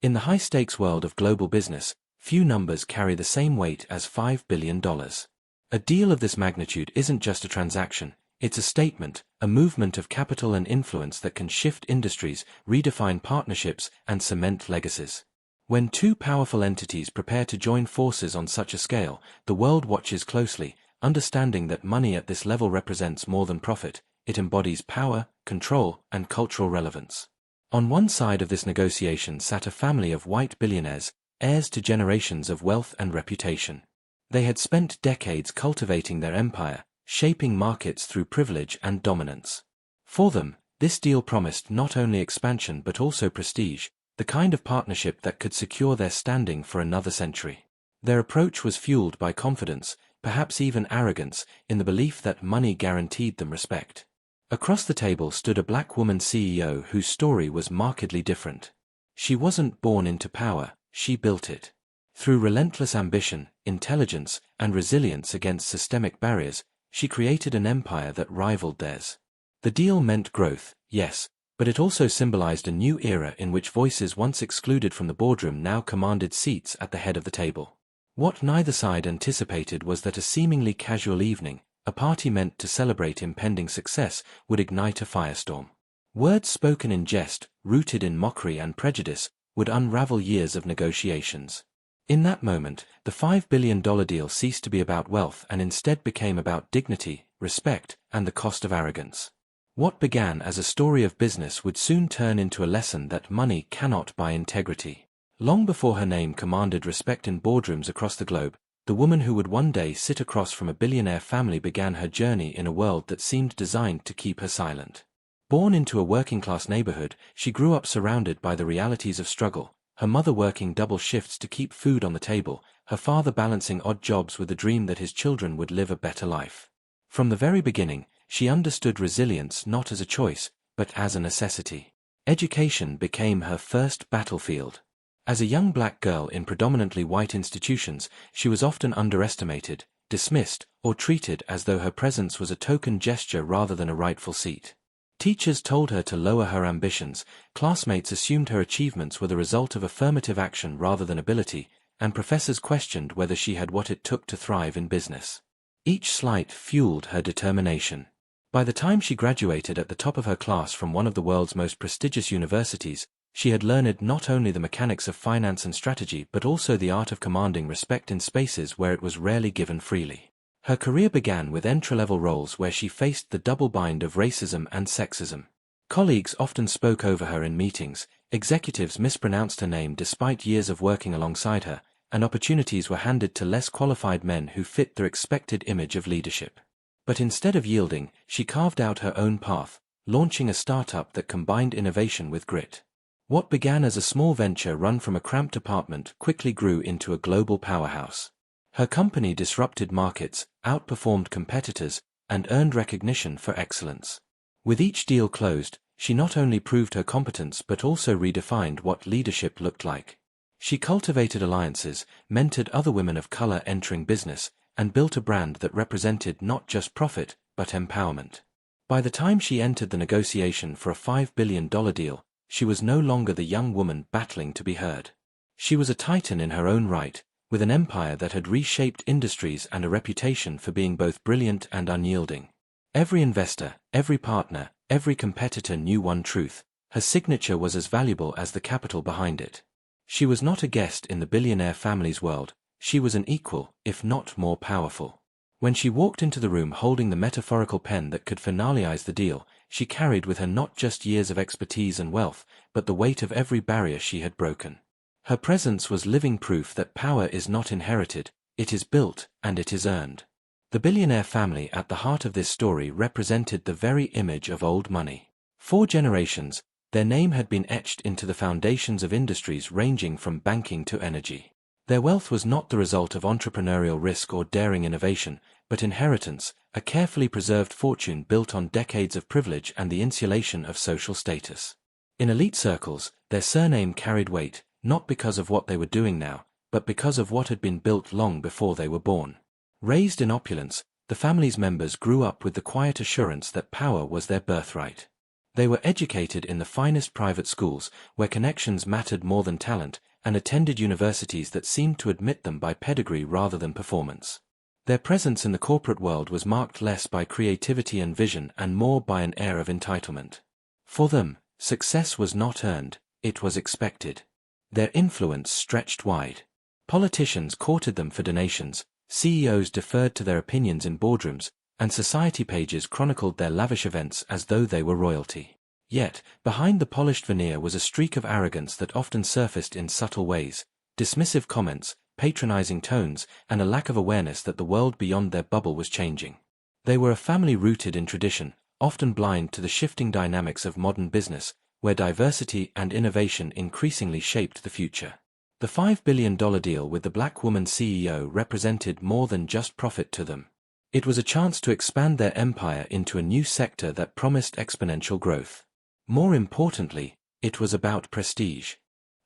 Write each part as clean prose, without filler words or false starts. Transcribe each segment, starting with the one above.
In the high-stakes world of global business, few numbers carry the same weight as $5 billion. A deal of this magnitude isn't just a transaction, it's a statement, a movement of capital and influence that can shift industries, redefine partnerships, and cement legacies. When two powerful entities prepare to join forces on such a scale, the world watches closely, understanding that money at this level represents more than profit. It embodies power, control, and cultural relevance. On one side of this negotiation sat a family of white billionaires, heirs to generations of wealth and reputation. They had spent decades cultivating their empire, shaping markets through privilege and dominance. For them, this deal promised not only expansion but also prestige, the kind of partnership that could secure their standing for another century. Their approach was fueled by confidence, perhaps even arrogance, in the belief that money guaranteed them respect. Across the table stood a black woman CEO whose story was markedly different. She wasn't born into power, she built it. Through relentless ambition, intelligence, and resilience against systemic barriers, she created an empire that rivaled theirs. The deal meant growth, yes, but it also symbolized a new era in which voices once excluded from the boardroom now commanded seats at the head of the table. What neither side anticipated was that a seemingly casual evening, a party meant to celebrate impending success, would ignite a firestorm. Words spoken in jest, rooted in mockery and prejudice, would unravel years of negotiations. In that moment, the $5 billion deal ceased to be about wealth and instead became about dignity, respect, and the cost of arrogance. What began as a story of business would soon turn into a lesson that money cannot buy integrity. Long before her name commanded respect in boardrooms across the globe, the woman who would one day sit across from a billionaire family began her journey in a world that seemed designed to keep her silent. Born into a working-class neighborhood, she grew up surrounded by the realities of struggle, her mother working double shifts to keep food on the table, her father balancing odd jobs with the dream that his children would live a better life. From the very beginning, she understood resilience not as a choice, but as a necessity. Education became her first battlefield. As a young black girl in predominantly white institutions, she was often underestimated, dismissed, or treated as though her presence was a token gesture rather than a rightful seat. Teachers told her to lower her ambitions, classmates assumed her achievements were the result of affirmative action rather than ability, and professors questioned whether she had what it took to thrive in business. Each slight fueled her determination. By the time she graduated at the top of her class from one of the world's most prestigious universities, she had learned not only the mechanics of finance and strategy but also the art of commanding respect in spaces where it was rarely given freely. Her career began with entry-level roles where she faced the double bind of racism and sexism. Colleagues often spoke over her in meetings, executives mispronounced her name despite years of working alongside her, and opportunities were handed to less qualified men who fit their expected image of leadership. But instead of yielding, she carved out her own path, launching a startup that combined innovation with grit. What began as a small venture run from a cramped apartment quickly grew into a global powerhouse. Her company disrupted markets, outperformed competitors, and earned recognition for excellence. With each deal closed, she not only proved her competence but also redefined what leadership looked like. She cultivated alliances, mentored other women of color entering business, and built a brand that represented not just profit, but empowerment. By the time she entered the negotiation for a $5 billion deal, she was no longer the young woman battling to be heard. She was a titan in her own right, with an empire that had reshaped industries and a reputation for being both brilliant and unyielding. Every investor, every partner, every competitor knew one truth: her signature was as valuable as the capital behind it. She was not a guest in the billionaire family's world, she was an equal, if not more powerful. When she walked into the room holding the metaphorical pen that could finalize the deal, she carried with her not just years of expertise and wealth, but the weight of every barrier she had broken. Her presence was living proof that power is not inherited, it is built, and it is earned. The billionaire family at the heart of this story represented the very image of old money. For generations, their name had been etched into the foundations of industries ranging from banking to energy. Their wealth was not the result of entrepreneurial risk or daring innovation, but inheritance, a carefully preserved fortune built on decades of privilege and the insulation of social status. In elite circles, their surname carried weight, not because of what they were doing now, but because of what had been built long before they were born. Raised in opulence, the family's members grew up with the quiet assurance that power was their birthright. They were educated in the finest private schools, where connections mattered more than talent, and attended universities that seemed to admit them by pedigree rather than performance. Their presence in the corporate world was marked less by creativity and vision and more by an air of entitlement. For them, success was not earned, it was expected. Their influence stretched wide. Politicians courted them for donations, CEOs deferred to their opinions in boardrooms, and society pages chronicled their lavish events as though they were royalty. Yet, behind the polished veneer was a streak of arrogance that often surfaced in subtle ways: dismissive comments, patronizing tones, and a lack of awareness that the world beyond their bubble was changing. They were a family rooted in tradition, often blind to the shifting dynamics of modern business, where diversity and innovation increasingly shaped the future. The $5 billion deal with the black woman CEO represented more than just profit to them. It was a chance to expand their empire into a new sector that promised exponential growth. More importantly, it was about prestige.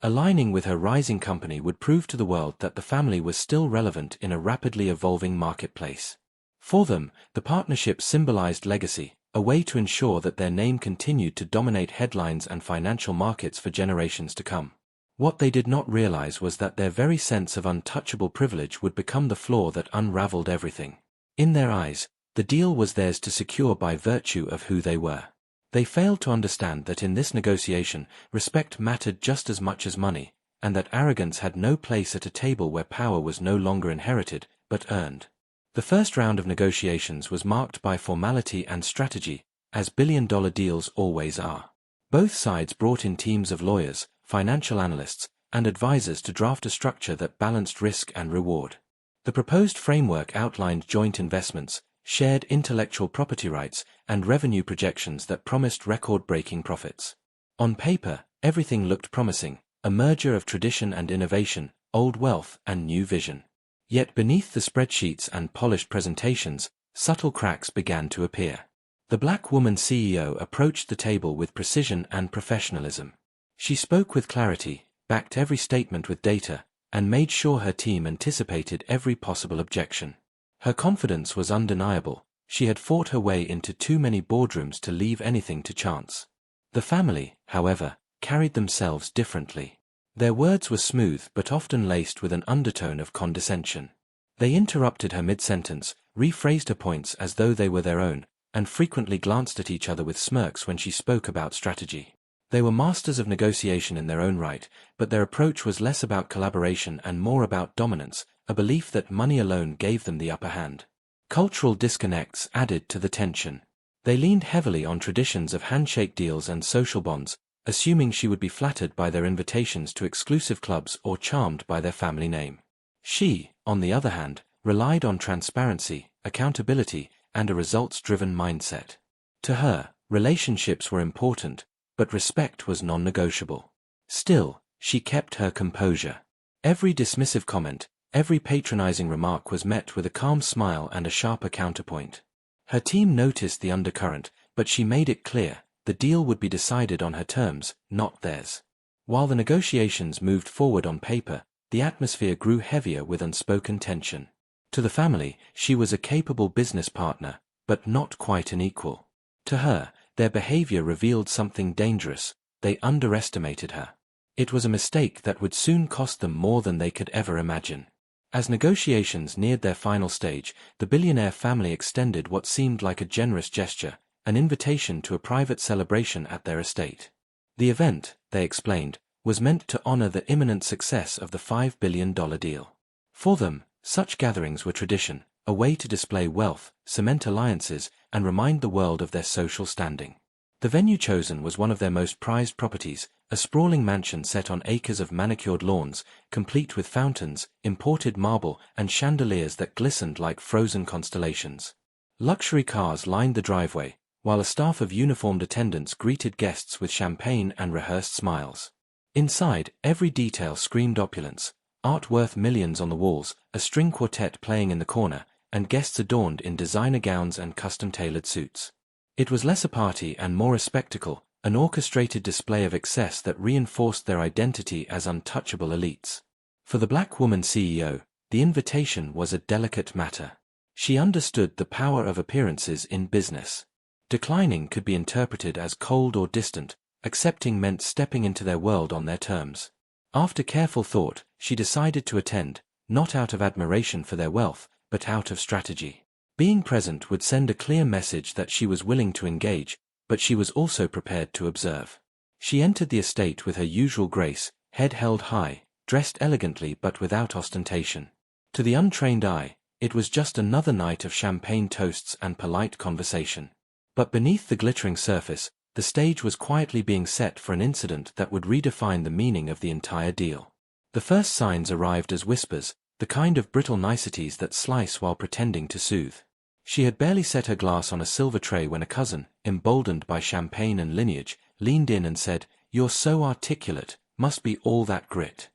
Aligning with her rising company would prove to the world that the family was still relevant in a rapidly evolving marketplace. For them, the partnership symbolized legacy, a way to ensure that their name continued to dominate headlines and financial markets for generations to come. What they did not realize was that their very sense of untouchable privilege would become the flaw that unraveled everything. In their eyes, the deal was theirs to secure by virtue of who they were. They failed to understand that in this negotiation, respect mattered just as much as money, and that arrogance had no place at a table where power was no longer inherited, but earned. The first round of negotiations was marked by formality and strategy, as billion-dollar deals always are. Both sides brought in teams of lawyers, financial analysts, and advisors to draft a structure that balanced risk and reward. The proposed framework outlined joint investments, shared intellectual property rights, and revenue projections that promised record-breaking profits. On paper, everything looked promising, a merger of tradition and innovation, old wealth and new vision. Yet beneath the spreadsheets and polished presentations, subtle cracks began to appear. The black woman CEO approached the table with precision and professionalism. She spoke with clarity, backed every statement with data, and made sure her team anticipated every possible objection. Her confidence was undeniable. She had fought her way into too many boardrooms to leave anything to chance. The family, however, carried themselves differently. Their words were smooth but often laced with an undertone of condescension. They interrupted her mid-sentence, rephrased her points as though they were their own, and frequently glanced at each other with smirks when she spoke about strategy. They were masters of negotiation in their own right, but their approach was less about collaboration and more about dominance, a belief that money alone gave them the upper hand. Cultural disconnects added to the tension. They leaned heavily on traditions of handshake deals and social bonds, assuming she would be flattered by their invitations to exclusive clubs or charmed by their family name. She, on the other hand, relied on transparency, accountability, and a results-driven mindset. To her, relationships were important, but respect was non-negotiable. Still, she kept her composure. Every dismissive comment, every patronizing remark was met with a calm smile and a sharper counterpoint. Her team noticed the undercurrent, but she made it clear, the deal would be decided on her terms, not theirs. While the negotiations moved forward on paper, the atmosphere grew heavier with unspoken tension. To the family, she was a capable business partner, but not quite an equal. To her, their behavior revealed something dangerous: they underestimated her. It was a mistake that would soon cost them more than they could ever imagine. As negotiations neared their final stage, the billionaire family extended what seemed like a generous gesture, an invitation to a private celebration at their estate. The event, they explained, was meant to honor the imminent success of the $5 billion deal. For them, such gatherings were tradition, a way to display wealth, cement alliances, and remind the world of their social standing. The venue chosen was one of their most prized properties, a sprawling mansion set on acres of manicured lawns, complete with fountains, imported marble, and chandeliers that glistened like frozen constellations. Luxury cars lined the driveway, while a staff of uniformed attendants greeted guests with champagne and rehearsed smiles. Inside, every detail screamed opulence: art worth millions on the walls, a string quartet playing in the corner, and guests adorned in designer gowns and custom-tailored suits. It was less a party and more a spectacle, an orchestrated display of excess that reinforced their identity as untouchable elites. For the black woman CEO, the invitation was a delicate matter. She understood the power of appearances in business. Declining could be interpreted as cold or distant, accepting meant stepping into their world on their terms. After careful thought, she decided to attend, not out of admiration for their wealth, but out of strategy. Being present would send a clear message that she was willing to engage, but she was also prepared to observe. She entered the estate with her usual grace, head held high, dressed elegantly but without ostentation. To the untrained eye, it was just another night of champagne toasts and polite conversation. But beneath the glittering surface, the stage was quietly being set for an incident that would redefine the meaning of the entire deal. The first signs arrived as whispers, the kind of brittle niceties that slice while pretending to soothe. She had barely set her glass on a silver tray when a cousin, emboldened by champagne and lineage, leaned in and said, "You're so articulate, must be all that grit."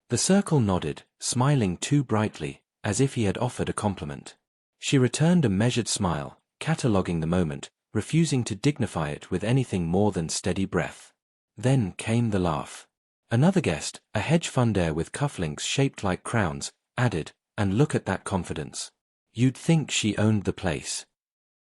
The circle nodded, smiling too brightly, as if he had offered a compliment. She returned a measured smile, cataloguing the moment, refusing to dignify it with anything more than steady breath. Then came the laugh. Another guest, a hedge fundaire with cufflinks shaped like crowns, added, "And look at that confidence. You'd think she owned the place."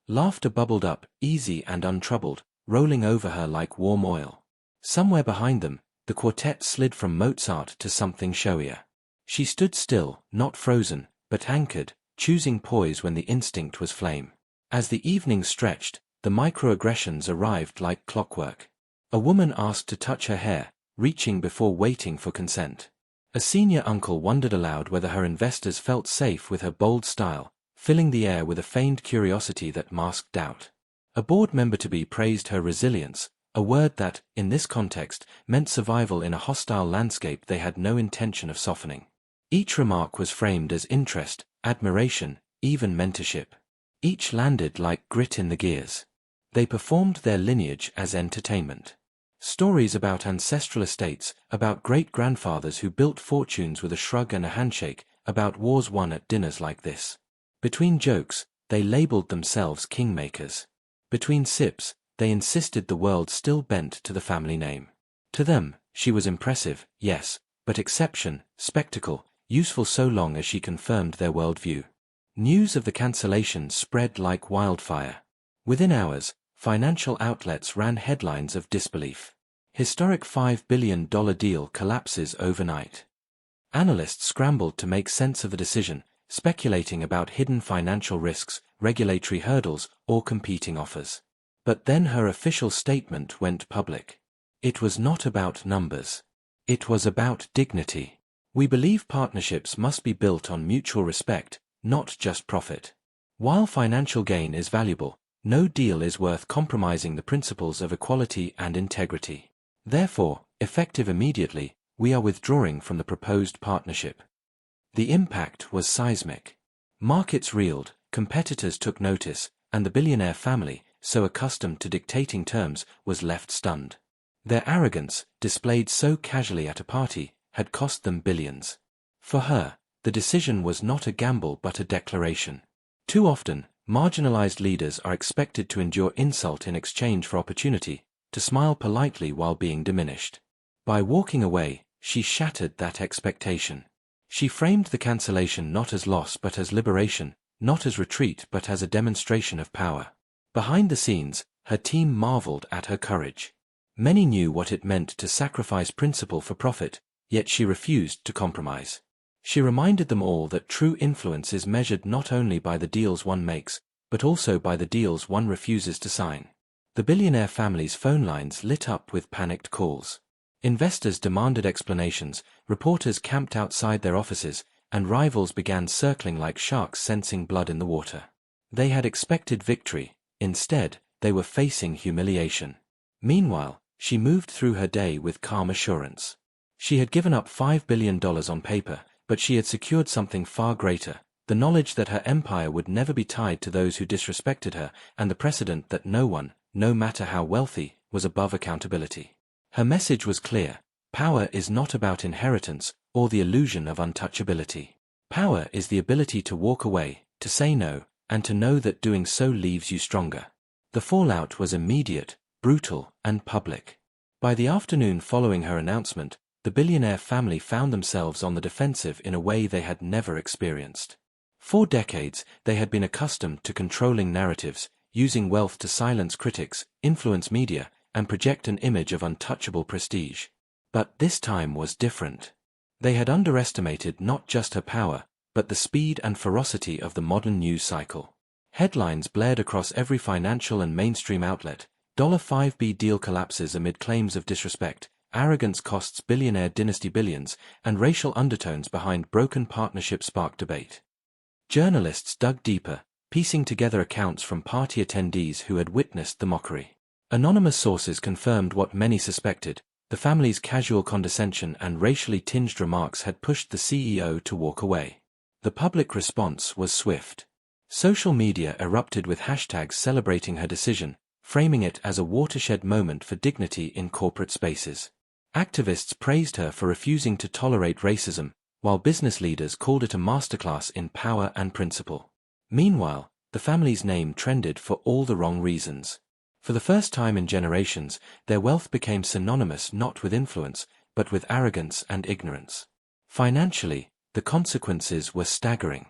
Laughter bubbled up, easy and untroubled, rolling over her like warm oil. Somewhere behind them, the quartet slid from Mozart to something showier. She stood still, not frozen, but anchored, choosing poise when the instinct was flame. As the evening stretched, the microaggressions arrived like clockwork. A woman asked to touch her hair, reaching before waiting for consent. A senior uncle wondered aloud whether her investors felt safe with her bold style, filling the air with a feigned curiosity that masked doubt. A board member-to-be praised her resilience, a word that, in this context, meant survival in a hostile landscape they had no intention of softening. Each remark was framed as interest, admiration, even mentorship. Each landed like grit in the gears. They performed their lineage as entertainment. Stories about ancestral estates, about great-grandfathers who built fortunes with a shrug and a handshake, about wars won at dinners like this. Between jokes, they labeled themselves kingmakers. Between sips, they insisted the world still bent to the family name. To them, she was impressive, yes, but exception, spectacle, useful so long as she confirmed their worldview. News of the cancellation spread like wildfire. Within hours, financial outlets ran headlines of disbelief. Historic $5 billion deal collapses overnight. Analysts scrambled to make sense of the decision, speculating about hidden financial risks, regulatory hurdles, or competing offers. But then her official statement went public. It was not about numbers. It was about dignity. "We believe partnerships must be built on mutual respect, not just profit. While financial gain is valuable, no deal is worth compromising the principles of equality and integrity. Therefore, effective immediately, we are withdrawing from the proposed partnership." The impact was seismic. Markets reeled, competitors took notice, and the billionaire family, so accustomed to dictating terms, was left stunned. Their arrogance, displayed so casually at a party, had cost them billions. For her, the decision was not a gamble but a declaration. Too often, marginalized leaders are expected to endure insult in exchange for opportunity, to smile politely while being diminished. By walking away, she shattered that expectation. She framed the cancellation not as loss but as liberation, not as retreat but as a demonstration of power. Behind the scenes, her team marveled at her courage. Many knew what it meant to sacrifice principle for profit, yet she refused to compromise. She reminded them all that true influence is measured not only by the deals one makes, but also by the deals one refuses to sign. The billionaire family's phone lines lit up with panicked calls. Investors demanded explanations, reporters camped outside their offices, and rivals began circling like sharks sensing blood in the water. They had expected victory. Instead, they were facing humiliation. Meanwhile, she moved through her day with calm assurance. She had given up $5 billion on paper, but she had secured something far greater, the knowledge that her empire would never be tied to those who disrespected her, and the precedent that no one, no matter how wealthy, was above accountability. Her message was clear: power is not about inheritance or the illusion of untouchability. Power is the ability to walk away, to say no, and to know that doing so leaves you stronger. The fallout was immediate, brutal, and public. By the afternoon following her announcement, the billionaire family found themselves on the defensive in a way they had never experienced. For decades, they had been accustomed to controlling narratives, using wealth to silence critics, influence media, and project an image of untouchable prestige. But this time was different. They had underestimated not just her power, but the speed and ferocity of the modern news cycle. Headlines blared across every financial and mainstream outlet. $5B deal collapses amid claims of disrespect, arrogance costs billionaire dynasty billions, and racial undertones behind broken partnership sparked debate. Journalists dug deeper, piecing together accounts from party attendees who had witnessed the mockery. Anonymous sources confirmed what many suspected: the family's casual condescension and racially tinged remarks had pushed the CEO to walk away. The public response was swift. Social media erupted with hashtags celebrating her decision, framing it as a watershed moment for dignity in corporate spaces. Activists praised her for refusing to tolerate racism, while business leaders called it a masterclass in power and principle. Meanwhile, the family's name trended for all the wrong reasons. For the first time in generations, their wealth became synonymous not with influence, but with arrogance and ignorance. Financially, the consequences were staggering.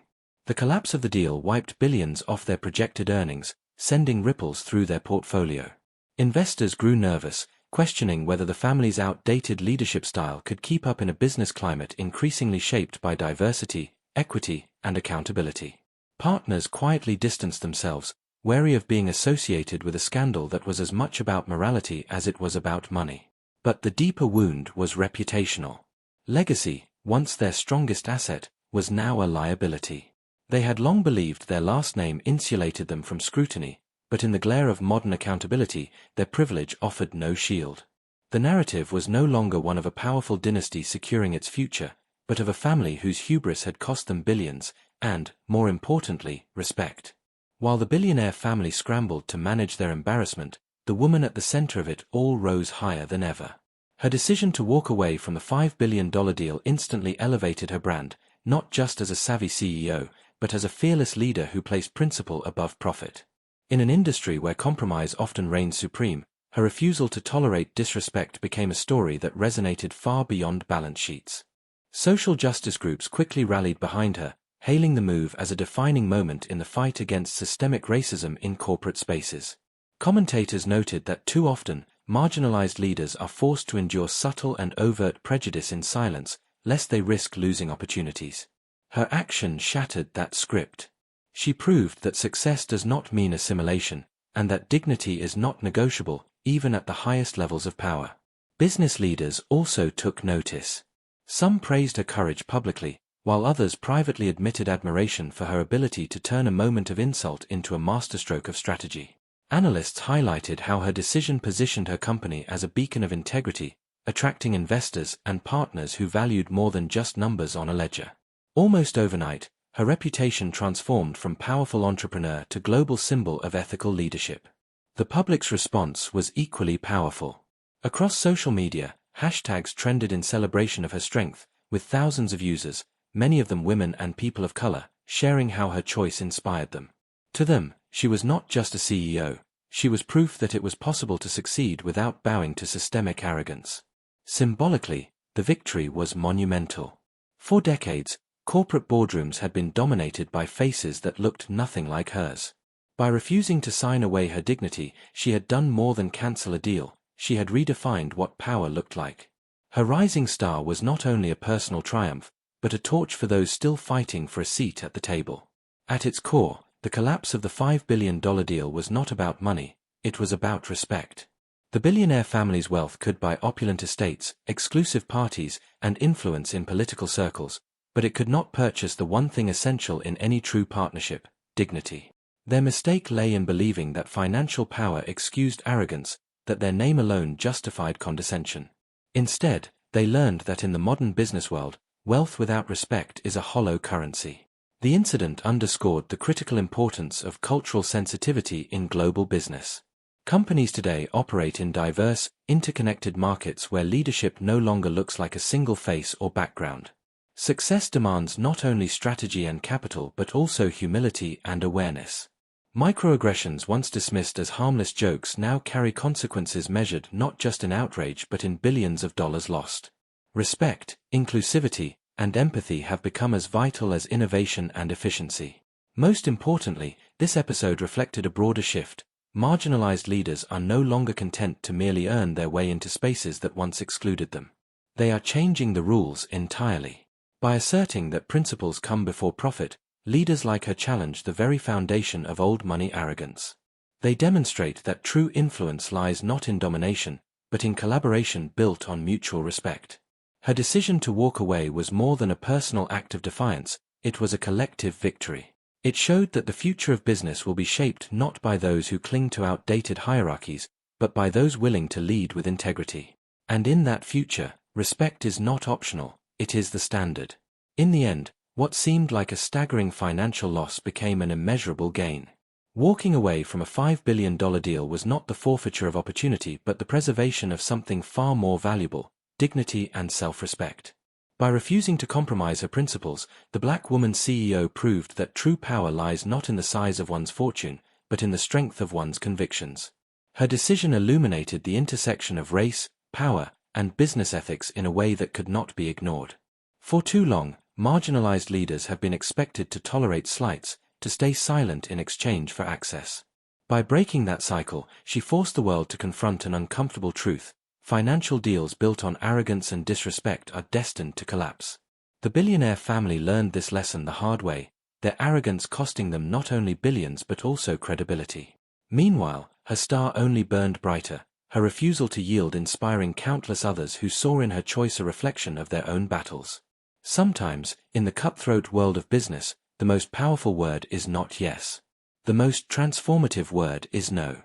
The collapse of the deal wiped billions off their projected earnings, sending ripples through their portfolio. Investors grew nervous, questioning whether the family's outdated leadership style could keep up in a business climate increasingly shaped by diversity, equity, and accountability. Partners quietly distanced themselves, wary of being associated with a scandal that was as much about morality as it was about money. But the deeper wound was reputational. Legacy, once their strongest asset, was now a liability. They had long believed their last name insulated them from scrutiny, but in the glare of modern accountability, their privilege offered no shield. The narrative was no longer one of a powerful dynasty securing its future, but of a family whose hubris had cost them billions, and, more importantly, respect. While the billionaire family scrambled to manage their embarrassment, the woman at the center of it all rose higher than ever. Her decision to walk away from the $5 billion deal instantly elevated her brand, not just as a savvy CEO, but as a fearless leader who placed principle above profit. In an industry where compromise often reigns supreme, her refusal to tolerate disrespect became a story that resonated far beyond balance sheets. Social justice groups quickly rallied behind her, hailing the move as a defining moment in the fight against systemic racism in corporate spaces. Commentators noted that too often, marginalized leaders are forced to endure subtle and overt prejudice in silence, lest they risk losing opportunities. Her action shattered that script. She proved that success does not mean assimilation, and that dignity is not negotiable, even at the highest levels of power. Business leaders also took notice. Some praised her courage publicly, while others privately admitted admiration for her ability to turn a moment of insult into a masterstroke of strategy. Analysts highlighted how her decision positioned her company as a beacon of integrity, attracting investors and partners who valued more than just numbers on a ledger. Almost overnight, her reputation transformed from powerful entrepreneur to global symbol of ethical leadership. The public's response was equally powerful. Across social media, hashtags trended in celebration of her strength, with thousands of users, many of them women and people of color, sharing how her choice inspired them. To them, she was not just a CEO, she was proof that it was possible to succeed without bowing to systemic arrogance. Symbolically, the victory was monumental. For decades, corporate boardrooms had been dominated by faces that looked nothing like hers. By refusing to sign away her dignity, she had done more than cancel a deal, she had redefined what power looked like. Her rising star was not only a personal triumph, but a torch for those still fighting for a seat at the table. At its core, the collapse of the $5 billion deal was not about money, it was about respect. The billionaire family's wealth could buy opulent estates, exclusive parties, and influence in political circles, but it could not purchase the one thing essential in any true partnership: dignity. Their mistake lay in believing that financial power excused arrogance, that their name alone justified condescension. Instead, they learned that in the modern business world, wealth without respect is a hollow currency. The incident underscored the critical importance of cultural sensitivity in global business. Companies today operate in diverse, interconnected markets where leadership no longer looks like a single face or background. Success demands not only strategy and capital but also humility and awareness. Microaggressions once dismissed as harmless jokes now carry consequences measured not just in outrage but in billions of dollars lost. Respect, inclusivity, and empathy have become as vital as innovation and efficiency. Most importantly, This episode reflected a broader shift. Marginalized leaders are no longer content to merely earn their way into spaces that once excluded them. They are changing the rules entirely. By asserting that principles come before profit, leaders like her challenge the very foundation of old money arrogance. They demonstrate that true influence lies not in domination, but in collaboration built on mutual respect. Her decision to walk away was more than a personal act of defiance, it was a collective victory. It showed that the future of business will be shaped not by those who cling to outdated hierarchies, but by those willing to lead with integrity. And in that future, respect is not optional, it is the standard. In the end, what seemed like a staggering financial loss became an immeasurable gain. Walking away from a $5 billion deal was not the forfeiture of opportunity but the preservation of something far more valuable: dignity and self-respect. By refusing to compromise her principles, the black woman CEO proved that true power lies not in the size of one's fortune, but in the strength of one's convictions. Her decision illuminated the intersection of race, power, and business ethics in a way that could not be ignored. For too long, marginalized leaders have been expected to tolerate slights, to stay silent in exchange for access. By breaking that cycle, she forced the world to confront an uncomfortable truth: financial deals built on arrogance and disrespect are destined to collapse. The billionaire family learned this lesson the hard way, their arrogance costing them not only billions but also credibility. Meanwhile, her star only burned brighter, her refusal to yield inspiring countless others who saw in her choice a reflection of their own battles. Sometimes, in the cutthroat world of business, the most powerful word is not yes. The most transformative word is no.